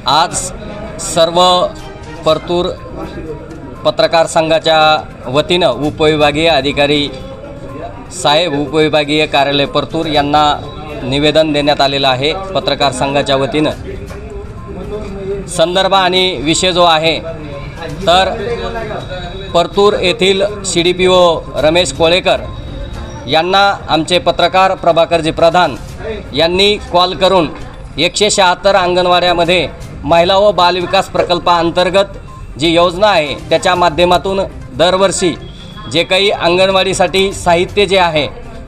आज सर्व परतूर पत्रकार संघाच्या वतीनं उपविभागीय अधिकारी साहेब उपविभागीय कार्यालय परतूर यांना निवेदन देण्यात आलेलं आहे। पत्रकार संघाच्या वतीनं संदर्भ आणि विषय जो आहे तर परतूर येथील CDPO रमेश कोळेकर यांना आमचे पत्रकार प्रभाकरजी प्रधान यांनी कॉल करून 176 अंगणवाड्यामध्ये महिला व बालविकास प्रकल्पाअंतर्गत जी योजना आहे त्याच्या माध्यमातून दरवर्षी जे काही अंगणवाडीसाठी साहित्य जे आहे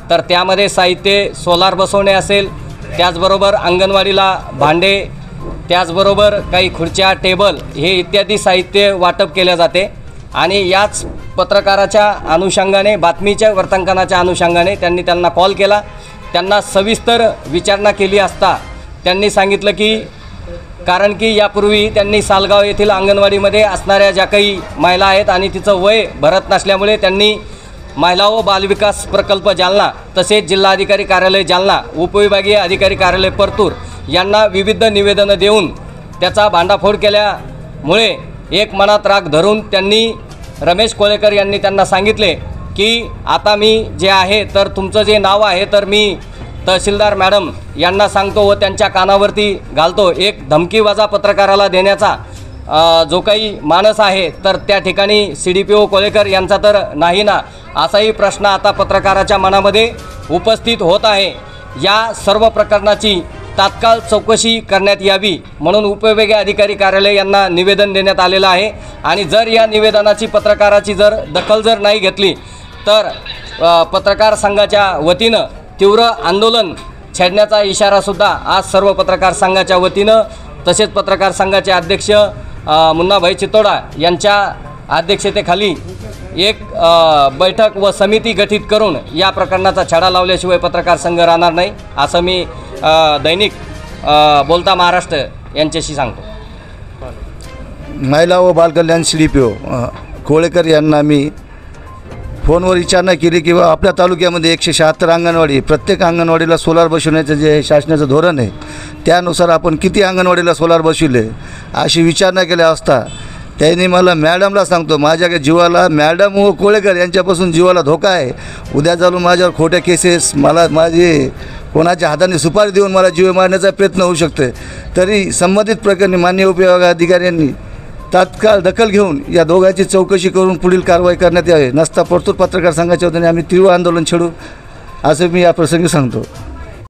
तर त्यामध्ये साहित्य सोलार बसवणे असेल, त्याचबरोबर अंगणवाडीला भांडे, त्याचबरोबर काही खुर्च्या टेबल हे इत्यादी साहित्य वाटप केले जाते। आणि याच पत्रकाराच्या अनुषंगाने बातमीच्या वार्तांकनाच्या अनुषंगाने त्यांना कॉल केला। त्यांना सविस्तर विचारणा केली असता त्यांनी सांगितलं की कारण की यापूर्वी त्यांनी सालगाव येथील अंगणवाडीमध्ये असणाऱ्या ज्या काही महिला आहेत आणि तिचं वय भरत नसल्यामुळे त्यांनी महिला व बालविकास प्रकल्प जालना तसेच जिल्हाधिकारी कार्यालय जालना उपविभागीय अधिकारी कार्यालय परतूर यांना विविध निवेदनं देऊन त्याचा भांडाफोड केल्यामुळे एक मनात राग धरून त्यांनी रमेश कोळेकर यांनी त्यांना सांगितले की आता मी जे आहे तर तुमचं जे नाव आहे तर मी तहसीलदार मॅडम यांना सांगतो व त्यांच्या कानावरती घालतो। एक धमकीवजा पत्रकाराला देण्याचा जो काही मानस आहे तर त्या ठिकाणी CDPO कोळेकर यांचा तर नाही ना असाही प्रश्न आता पत्रकाराच्या मनामध्ये उपस्थित होत आहे। या सर्व प्रकरणाची तात्काळ चौकशी करण्यात यावी म्हणून उपविभागीय अधिकारी कार्यालय यांना निवेदन देण्यात आलेलं आहे। आणि जर या निवेदनाची पत्रकाराची दखल जर नाही घेतली तर पत्रकार संघाच्या वतीनं तीव्र आंदोलन छेडण्याचा इशारासुद्धा आज सर्व पत्रकार संघाच्या वतीनं तसेच पत्रकार संघाचे अध्यक्ष मुन्नाभाई चितोडा यांच्या अध्यक्षतेखाली एक बैठक व समिती गठीत करून या प्रकरणाचा छडा लावल्याशिवाय पत्रकार संघ राहणार नाही असं मी दैनिक बोलता महाराष्ट्र यांच्याशी सांगतो। महिला व बालकल्याण CDPO कोळेकर यांना मी फोनवर विचारणा केली की आपल्या तालुक्यामध्ये 176 अंगणवाडी, प्रत्येक अंगणवाडीला सोलार बसवण्याचं जे शासनाचं धोरण आहे त्यानुसार आपण किती अंगणवाडीला सोलार बसविले अशी विचारणा केली असता त्यांनी मला मॅडमला सांगतो माझ्या जीवाला मॅडम व कोळेकर यांच्यापासून जीवाला धोका आहे, उद्या चालून माझ्यावर खोट्या केसेस मला माझे कोणाच्या हाताने सुपारी देऊन मला जीव मारण्याचा प्रयत्न होऊ शकते। तरी संबंधित प्रकरणी माननीय उपविभाग अधिकाऱ्यांनी तात्काळ दखल घेऊन या दोघांची चौकशी करून पुढील कारवाई करण्यात यावी, नसता परतूर पत्रकार संघाच्या वतीने आम्ही तीव्र आंदोलन छेडू असं मी या प्रसंगी सांगतो।